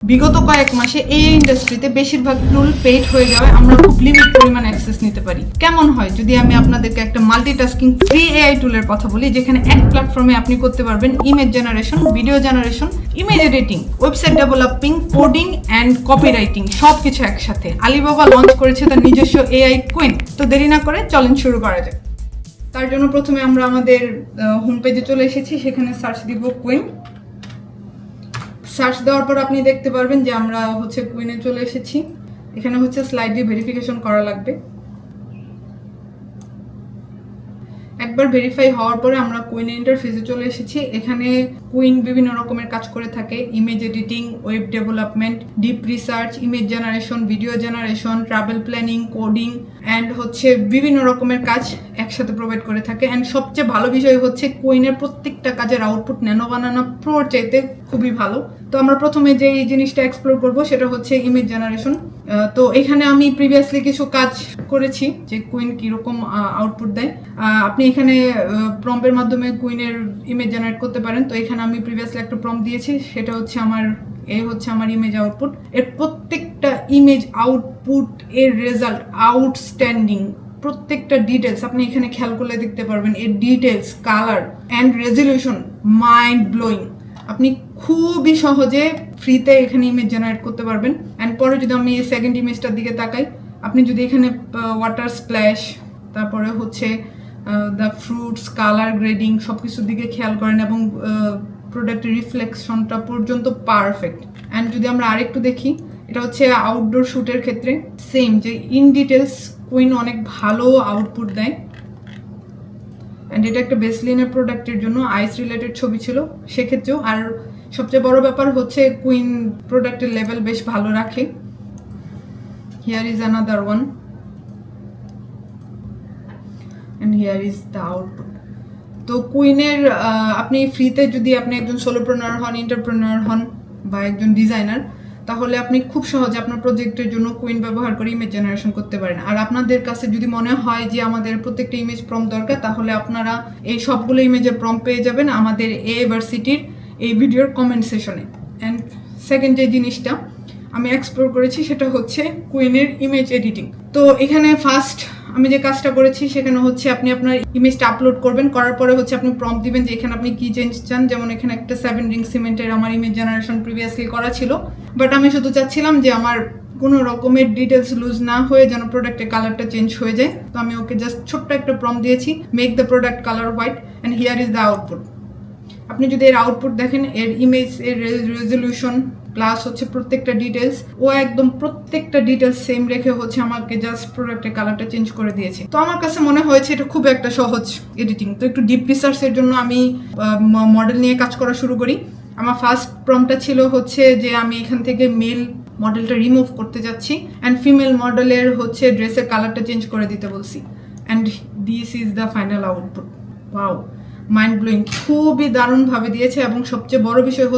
বিগত কয়েক মাসে এই ইন্ডাস্ট্রিতে বেশিরভাগ টুল পেইড হয়ে যাওয়ায় আমরা খুব লিমিট পরিমাণ অ্যাক্সেস নিতে পারি। কেমন হয় যদি আমি আপনাদেরকে একটা মাল্টিটাস্কিং ফ্রি এআই টুলের কথা বলি, যেখানে এক প্ল্যাটফর্মে আপনি করতে পারবেন image generation, video generation, image editing, website developing, coding and copywriting, সবকিছু একসাথে। আলিবাবা লঞ্চ করেছে তার নিজস্ব এআই কুইন। তো দেরি না করে চলেন শুরু করা যাক। তার জন্য প্রথমে আমরা আমাদের হোম পেজে চলে এসেছি, সেখানে সার্চ দিব কুইন। সার্চ দেওয়ার পর আপনি দেখতে পারবেন যে আমরা কুইনে চলে এসেছি। এখানে স্লাইডলি ভেরিফিকেশন করা লাগবে। একবার ভেরিফাই হওয়ার পরে আমরা কুইন ইন্টারফেসে চলে এসেছি। এখানে কুইন বিভিন্ন রকমের কাজ করে থাকে: image editing, web development, deep research, image generation, video generation, travel planning, coding and বিভিন্ন রকমের কাজ একসাথে প্রোভাইড করে থাকে। অ্যান্ড সবচেয়ে ভালো বিষয় কুইনের প্রত্যেকটা কাজের আউটপুট ন্যানো বানানো প্রোর চাইতে খুবই ভালো। তো আমরা প্রথমে যে জিনিসটা এক্সপ্লোর করবো সেটা ইমেজ জেনারেশন। তো এখানে আমি প্রিভিয়াসলি কিছু কাজ করেছি যে কুইন কিরকম আউটপুট দেয়। আপনি এখানে প্রম্পটের মাধ্যমে কুইনের ইমেজ জেনারেট করতে পারেন। তো এখানে আমি প্রিভিয়াসলি একটা প্রম্পট দিয়েছি, সেটা আমার ইমেজ আউটপুট। এর প্রত্যেকটা ইমেজ আউটপুট এর রেজাল্ট আউটস্ট্যান্ডিং। প্রত্যেকটা ডিটেলস আপনি এখানে খেয়াল করলে দেখতে পারবেন, এর details, colour and resolution mind blowing. আপনি খুবই সহজে ফ্রিতে এখানে ইমেজ জেনারেট করতে পারবেন। অ্যান্ড পরে যদি আমি এই সেকেন্ড ইমেজটার দিকে তাকাই, আপনি যদি এখানে ওয়াটার স্প্ল্যাশ, তারপরে দ্য ফ্রুটস, কালার গ্রেডিং সব কিছুর দিকে খেয়াল করেন এবং প্রোডাক্টের রিফ্লেকশনটা পর্যন্ত পারফেক্ট। অ্যান্ড যদি আমরা আরেকটু দেখি, এটা আউটডোর শ্যুটের ক্ষেত্রে সেম, যে ইন ডিটেলস কুইন অনেক ভালো আউটপুট দেয়। অ্যান্ড এটা একটা বেসলিনের প্রোডাক্টের জন্য আইস রিলেটেড ছবি ছিল সেক্ষেত্রেও। আর সবচেয়ে বড় ব্যাপার কুইন প্রোডাক্টের লেভেল বেশ ভালো রাখে। Here is another one and here is the output. তো কুইনের আপনি ফ্রিতে যদি আপনি একজন সোলোপ্রেনার হন, এন্টারপ্রেনার হন বা একজন ডিজাইনার, তাহলে আপনি খুব সহজে আপনার প্রজেক্টের জন্য কুইন ব্যবহার করে ইমেজ জেনারেশন করতে পারেন। আর আপনাদের কাছে যদি মনে হয় যে আমাদের প্রত্যেকটা ইমেজ প্রম্পট দরকার, তাহলে আপনারা এই সবগুলো ইমেজের প্রম্পট পেয়ে যাবেন আমাদের এভার্সিটির এই ভিডিওর কমেন্ট সেশনে। অ্যান্ড সেকেন্ড যে জিনিসটা আমি এক্সপ্লোর করেছি সেটা কুইনের ইমেজ এডিটিং। তো এখানে ফার্স্ট আমি যে কাজটা করেছি সেখানে আপনি আপনার ইমেজটা আপলোড করবেন, করার পরে আপনি প্রম্পট দিবেন যে এখানে আপনি কি চেঞ্জ চান। যেমন এখানে একটা 7 রিং সিমেন্টের আমার ইমেজ জেনারেশন প্রিভিয়াসলি করা ছিল, বাট আমি শুধু চাচ্ছিলাম যে আমার কোনো রকমের ডিটেলস লুজ না হয়ে যেন প্রোডাক্টের কালারটা চেঞ্জ হয়ে যায়। তো আমি ওকে জাস্ট ছোট্ট একটা প্রম্পট দিয়েছি, make the product colour white and here is the output. আপনি যদি এর আউটপুট দেখেন, এর ইমেজ, এর রেজলিউশন প্লাস প্রত্যেকটা ডিটেলস, ও একদম প্রত্যেকটা ডিটেলস সেম রেখে আমাকে জাস্ট প্রোডাক্টের কালারটা চেঞ্জ করে দিয়েছে। তো আমার কাছে মনে হয়েছে এটা খুব একটা সহজ এডিটিং। তো একটু ডিপ রিসার্চের জন্য আমি মডেল নিয়ে কাজ করা শুরু করি। আমার ফার্স্ট প্রম্পটটা ছিল যে আমি এখান থেকে মেল মডেলটা রিমুভ করতে যাচ্ছি অ্যান্ড ফিমেল মডেলের ড্রেসের কালারটা চেঞ্জ করে দিতে বলছি। And this is the final output. Wow, mind blowing, খুবই দারুণভাবে দিয়েছে। এবং সবচেয়ে বড় বিষয়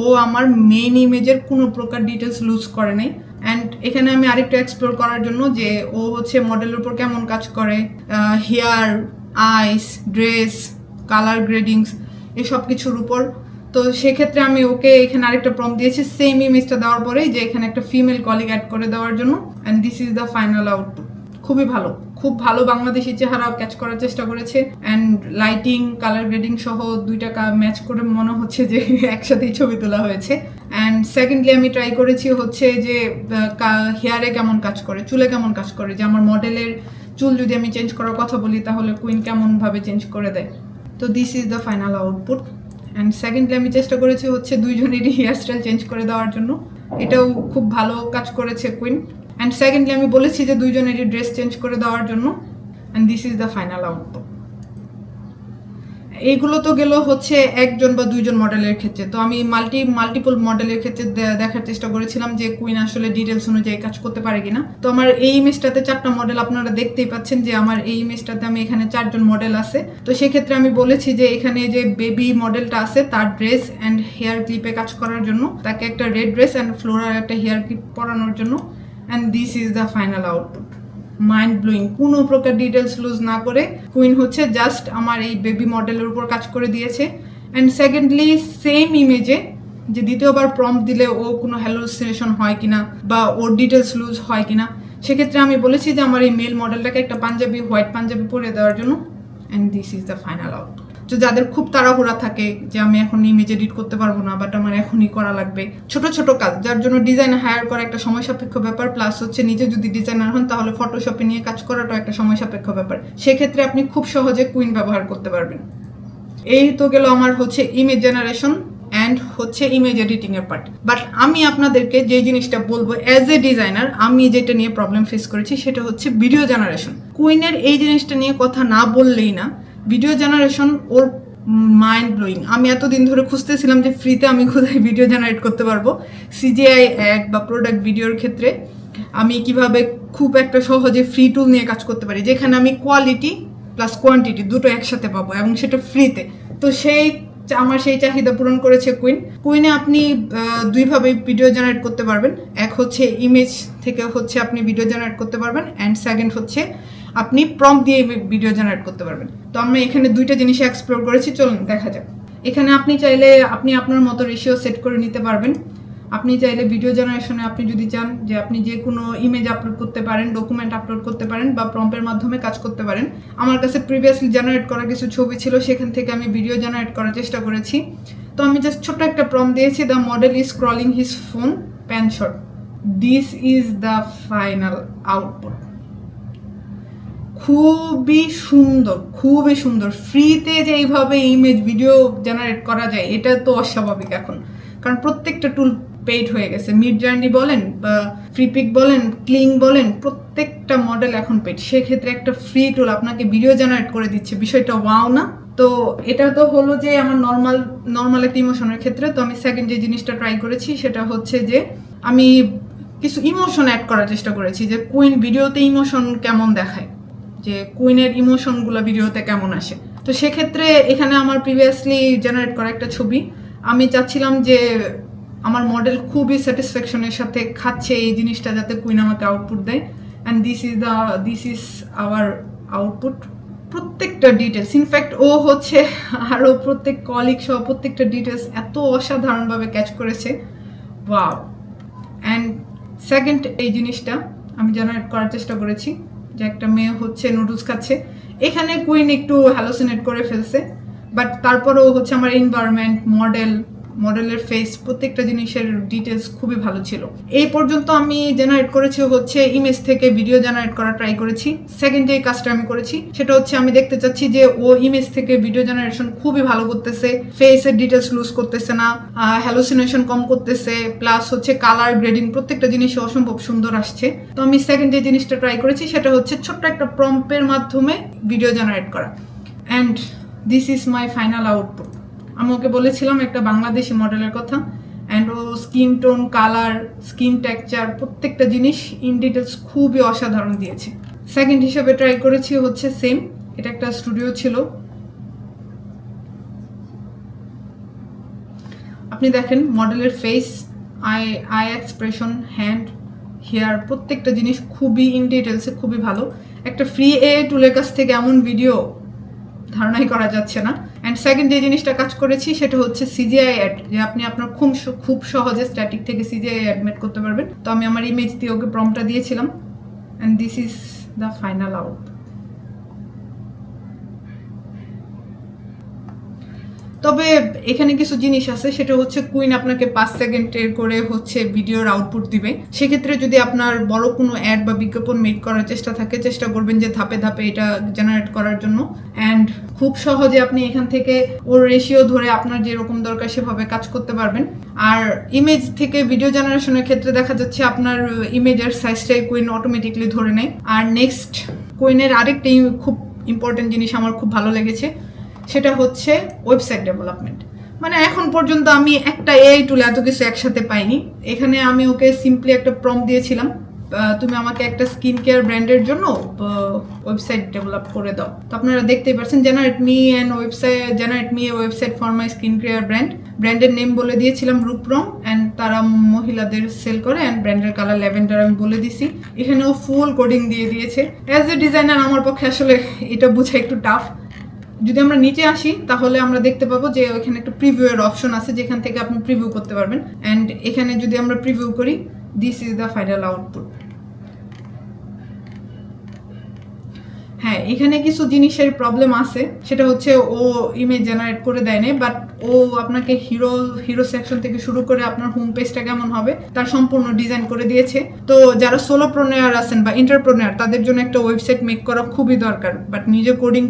ও আমার মেইন ইমেজের কোনো প্রকার ডিটেলস লুজ করে নাই। অ্যান্ড এখানে আমি আরেকটু এক্সপ্লোর করার জন্য যে ও মডেলের উপর কেমন কাজ করে, হেয়ার, আইস, ড্রেস, কালার গ্রেডিংস, এই সব কিছুর উপর। তো সেক্ষেত্রে আমি ওকে এখানে আরেকটা প্রম্পট দিয়েছি সেম ইমেজটা দেওয়ার পরেই, যে এখানে একটা ফিমেল কলিগ অ্যাড করে দেওয়ার জন্য। And this is the final output. খুবই ভালো, খুব ভালো বাংলাদেশি চেহারা ক্যাচ করার চেষ্টা করেছে। অ্যান্ড লাইটিং, কালার গ্রেডিং সহ দুইটা ম্যাচ করে মনে হচ্ছে যে একসাথেই ছবি তোলা হয়েছে। অ্যান্ড সেকেন্ডলি আমি ট্রাই করেছি যে হেয়ারে কেমন কাজ করে, চুলে কেমন কাজ করে, যে আমার মডেলের চুল যদি আমি চেঞ্জ করার কথা বলি তাহলে কুইন কেমনভাবে চেঞ্জ করে দেয়। তো this is the final output. And secondly আমি চেষ্টা করেছি দুইজনেরই হেয়ার স্টাইল চেঞ্জ করে দেওয়ার জন্য। এটাও খুব ভালো কাজ করেছে কুইন। অ্যান্ড সেকেন্ডলি আমি বলেছি যে দুইজনেরই ড্রেস চেঞ্জ করে দেওয়ার জন্য। And this is the final output. এইগুলো তো গেল একজন বা দুইজন মডেলের ক্ষেত্রে। তো আমি মাল্টিপল মডেলের ক্ষেত্রে দেখার চেষ্টা করেছিলাম যে কুইন আসলে ডিটেলস অনুযায়ী কাজ করতে পারে কিনা। তো আমার এই ইমেজটাতে 4টা মডেল, আপনারা দেখতেই পাচ্ছেন যে আমার এই ইমেজটাতে আমি এখানে 4 জন মডেল আছে। তো সেক্ষেত্রে আমি বলেছি যে এখানে যে বেবি মডেলটা আছে তার ড্রেস অ্যান্ড হেয়ার ক্লিপে কাজ করার জন্য, তাকে একটা রেড ড্রেস অ্যান্ড ফ্লোরার একটা হেয়ার ক্লিপ পরানোর জন্য। And this is the final output. Mind blowing, কোনো প্রকার ডিটেলস লুজ না করে কুইন জাস্ট আমার এই বেবি মডেলের উপর কাজ করে দিয়েছে। অ্যান্ড সেকেন্ডলি সেম ইমেজে যে দ্বিতীয়বার প্রম্পট দিলে ও কোনো হ্যালুসিনেশন হয় কিনা বা ওর ডিটেলস লুজ হয় কিনা। সেক্ষেত্রে আমি বলেছি যে আমার এই মেল মডেলটাকে একটা পাঞ্জাবি, হোয়াইট পাঞ্জাবি পরে দেওয়ার জন্য। And this is the final out. তো যাদের খুব তাড়াহুড়া থাকে যে আমি এখন ইমেজ এডিট করতে পারবো না, বাট আমার এখনই করা লাগবে, ছোট ছোট কাজ যার জন্য ডিজাইন হায়ার করা একটা সময় সাপেক্ষ ব্যাপার, প্লাস হচ্ছে নিজে যদি ডিজাইনার হন তাহলে ফটোশপে নিয়ে কাজ করাটাও একটা সময় সাপেক্ষ ব্যাপার, সেক্ষেত্রে আপনি খুব সহজে কুইন ব্যবহার করতে পারবেন। এই তো গেল আমার হচ্ছে ইমেজ জেনারেশন অ্যান্ড হচ্ছে ইমেজ এডিটিং এর পার্ট। বাট আমি আপনাদেরকে যে জিনিসটা বলবো অ্যাজ এ ডিজাইনার, আমি যেটা নিয়ে প্রবলেম ফেস করেছি সেটা হচ্ছে ভিডিও জেনারেশন। কুইনের এই জিনিসটা নিয়ে কথা না বললেই না, ভিডিও জেনারেশন ওর মাইন্ড ব্লোয়িং। আমি এতদিন ধরে খুঁজতেছিলাম যে ফ্রিতে আমি কোথায় ভিডিও জেনারেট করতে পারবো, সিজিআই অ্যাড বা প্রোডাক্ট ভিডিওর ক্ষেত্রে আমি কিভাবে খুব একটা সহজে ফ্রি টুল নিয়ে কাজ করতে পারি যেখানে আমি কোয়ালিটি প্লাস কোয়ান্টিটি দুটো একসাথে পাবো এবং সেটা ফ্রিতে। তো আমার সেই চাহিদা পূরণ করেছে কুইনে আপনি দুইভাবে ভিডিও জেনারেট করতে পারবেন। এক হচ্ছে ইমেজ থেকে হচ্ছে আপনি ভিডিও জেনারেট করতে পারবেন, অ্যান্ড সেকেন্ড হচ্ছে আপনি প্রম্পট দিয়ে ভিডিও জেনারেট করতে পারবেন। তো আমরা এখানে দুইটা জিনিস এক্সপ্লোর করেছি, চলুন দেখা যাক। এখানে আপনি চাইলে আপনি আপনার মতো রেশিও সেট করে নিতে পারবেন। আপনি চাইলে ভিডিও জেনারেশনে আপনি যদি চান যে আপনি যে কোনো ইমেজ আপলোড করতে পারেন, ডকুমেন্ট আপলোড করতে পারেন বা প্রম্পটের মাধ্যমে কাজ করতে পারেন। আমার কাছে প্রিভিয়াসলি জেনারেট করা কিছু ছবি ছিল, সেখান থেকে আমি ভিডিও জেনারেট করার চেষ্টা করেছি। তো আমি জাস্ট ছোট্ট একটা প্রম্পট দিয়েছি, the model is scrolling his phone pan shot. This is the final output. খুবই সুন্দর, খুবই সুন্দর। ফ্রিতে যে এইভাবে ইমেজ ভিডিও জেনারেট করা যায় এটা তো অস্বাভাবিক এখন, কারণ প্রত্যেকটা টুল পেইড হয়ে গেছে। মিড জার্নি বলেন বা ফ্রিপিক বলেন, ক্লিং বলেন, প্রত্যেকটা মডেল এখন পেইড। সেক্ষেত্রে একটা ফ্রি টুল আপনাকে ভিডিও জেনারেট করে দিচ্ছে, বিষয়টা ওয়াও না? তো এটা তো হলো যে আমার নর্মাল একটা ইমোশনের ক্ষেত্রে। তো আমি সেকেন্ড যে জিনিসটা ট্রাই করেছি সেটা হচ্ছে যে আমি কিছু ইমোশন অ্যাড করার চেষ্টা করেছি, যে কুইন ভিডিওতে ইমোশন কেমন দেখায়, যে কুইনের ইমোশনগুলো ভিডিওতে কেমন আসে। তো সেক্ষেত্রে এখানে আমার প্রিভিয়াসলি জেনারেট করা একটা ছবি, আমি চাচ্ছিলাম যে আমার মডেল খুবই স্যাটিসফ্যাকশনের সাথে খাচ্ছে এই জিনিসটা, যাতে কুইন আমাকে আউটপুট দেয়। And this is our output. প্রত্যেকটা ডিটেলস, ইনফ্যাক্ট ও হচ্ছে আরও প্রত্যেক কলিগ সহ প্রত্যেকটা ডিটেলস এত অসাধারণভাবে ক্যাচ করেছে, ওয়াও। অ্যান্ড সেকেন্ড এই জিনিসটা আমি জেনারেট করার চেষ্টা করেছি যে একটা মেয়ে হচ্ছে নুডলস খাচ্ছে, এখানে কুইন একটু হ্যালোসিনেট করে ফেলছে, বাট তারপরেও হচ্ছে আমার এনভায়রনমেন্ট, মডেলের ফেস, প্রত্যেকটা জিনিসের ডিটেলস খুবই ভালো ছিল। এই পর্যন্ত আমি জেনারেট করেছি হচ্ছে ইমেজ থেকে ভিডিও জেনারেট করা ট্রাই করেছি। সেকেন্ড যে কাজটা আমি করেছি সেটা হচ্ছে আমি দেখতে চাচ্ছি যে ও ইমেজ থেকে ভিডিও জেনারেশন খুবই ভালো করতেছে, ফেসের ডিটেলস লুজ করতেছে না, হ্যালোসিনেশন কম করতেছে, প্লাস হচ্ছে কালার গ্রেডিং প্রত্যেকটা জিনিস অসম্ভব সুন্দর আসছে। তো আমি সেকেন্ড যে জিনিসটা ট্রাই করেছি সেটা হচ্ছে ছোট্ট একটা প্রম্পটের মাধ্যমে ভিডিও জেনারেট করা। And this is my final output. আমি ওকে বলেছিলাম একটা বাংলাদেশি মডেলের কথা, অ্যান্ড ও skin tone, colour, skin texture প্রত্যেকটা জিনিস ইন ডিটেলস খুবই অসাধারণ দিয়েছে। সেকেন্ড হিসেবে ট্রাই করেছি হচ্ছে সেম, এটা একটা স্টুডিও ছিল। আপনি দেখেন মডেলের face, eye expression, hand, hair প্রত্যেকটা জিনিস খুবই ইন ডিটেলসে খুবই ভালো। একটা ফ্রি টুলের কাছ থেকে এমন ভিডিও ধারণাই করা যাচ্ছে না। অ্যান্ড সেকেন্ড যে জিনিসটা কাজ করেছি সেটা হচ্ছে সিজিআই অ্যাড, যে আপনি আপনার খুব সহজে স্ট্যাটিক থেকে সিজিআই অ্যাড মেড করতে পারবেন। তো আমি আমার ইমেজ দিয়ে ওকে প্রম্পটটা দিয়েছিলাম, and this is the final out. তবে এখানে কিছু জিনিস আছে, সেটা হচ্ছে কুইন আপনাকে 5 সেকেন্ডের করে হচ্ছে ভিডিওর আউটপুট দিবে। সেক্ষেত্রে যদি আপনার বড় কোনো অ্যাড বা বিজ্ঞাপন মেক করার চেষ্টা করবেন যে ধাপে ধাপে এটা জেনারেট করার জন্য। অ্যান্ড খুব সহজে আপনি এখান থেকে ওর রেশিও ধরে আপনার যেরকম দরকার সেভাবে কাজ করতে পারবেন। আর ইমেজ থেকে ভিডিও জেনারেশনের ক্ষেত্রে দেখা যাচ্ছে আপনার ইমেজের সাইজটাই কুইন অটোমেটিকলি ধরে নেয়। আর নেক্সট কুইনের আরেকটা খুব ইম্পর্টেন্ট জিনিস আমার খুব ভালো লেগেছে, সেটা হচ্ছে ওয়েবসাইট ডেভেলপমেন্ট। মানে এখন পর্যন্ত আমি একটা এআই টুল এত কিছু একসাথে পাইনি। এখানে আমি ওকে সিম্পলি একটা প্রম্পট দিয়েছিলাম, তুমি আমাকে একটা স্কিন কেয়ার ব্র্যান্ডের জন্য ওয়েবসাইট ডেভেলপ করে দাও। তো আপনারা দেখতেই পাচ্ছেন, generate me a website for my skin care ব্র্যান্ডের নেম বলে দিয়েছিলাম রূপরং, অ্যান্ড তারা মহিলাদের সেল করে, অ্যান্ড ব্র্যান্ডের কালার ল্যাভেন্ডার আমি বলে দিছি। এখানেও ফুল কোডিং দিয়ে দিয়েছে। অ্যাজ এ ডিজাইনার আমার পক্ষে আসলে এটা বোঝা একটু টাফ, যদি আমরা নিচে আসি তাহলে আমরা দেখতে পাবো যে ওইখানে একটা প্রিভিউ এর অপশন আছে যেখান থেকে আপনি প্রিভিউ করতে পারবেন। অ্যান্ড এখানে যদি আমরা প্রিভিউ করি, this is the final output. হ্যাঁ, এখানে কিছু জিনিসের প্রবলেম আছে, সেটা হচ্ছে ও ইমেজ জেনারেট করে দেয় না, বাট ও আপনাকে হিরো সেকশন থেকে শুরু করে আপনার হোম পেজটা কেমন হবে তার সম্পূর্ণ ডিজাইন করে দিয়েছে। তো যারা সোলোপ্রেনিয়ার আছেন বা এন্টারপ্রেনিয়ার তাদের জন্য একটা ওয়েবসাইট মেক করা খুবই দরকার, বাট নিজে কোডিং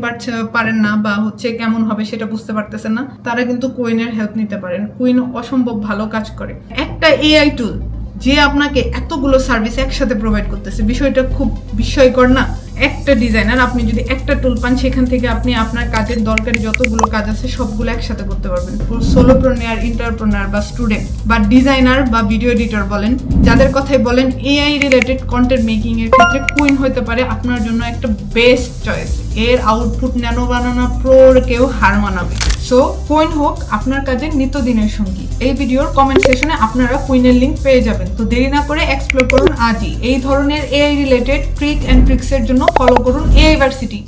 পারেন না বা হচ্ছে কেমন হবে সেটা বুঝতে পারতেছেন না, তারা কিন্তু কুইনের হেল্প নিতে পারেন। কুইন অসম্ভব ভালো কাজ করে। একটা এআই টুল যে আপনাকে এতগুলো সার্ভিস একসাথে প্রোভাইড করতেছে, বিষয়টা খুব বিস্ময়কর না? একটা ডিজাইনার, আপনি যদি একটা টুল পান সেখান থেকে আপনি আপনার কাজের দরকারি যতগুলো কাজ আছে সবগুলো একসাথে করতে পারবেন। সোলোপ্রেনিয়ার, এন্টারপ্রেনিয়ার বা স্টুডেন্ট বা ডিজাইনার বা ভিডিও এডিটর বলেন, যাদের কথাই বলেন, এআই রিলেটেড কন্টেন্ট মেকিং এর ক্ষেত্রে কুইন হতে পারে আপনার জন্য একটা বেস্ট চয়েস। এর আউটপুট ন্যানো বানানা প্রোর কেউ হার মানাবে। সো কুইন হোক আপনার কাজের নিত্যদিনের সঙ্গী। এই ভিডিওর কমেন্ট সেকশনে আপনারা কুইনের লিংক পেয়ে যাবেন। তো দেরি না করে এক্সপ্লোর করুন আজই। এই ধরনের এআই রিলেটেড ট্রিক অ্যান্ড ট্রিক্সের জন্য ফলো করুন এআই ভার্সিটি।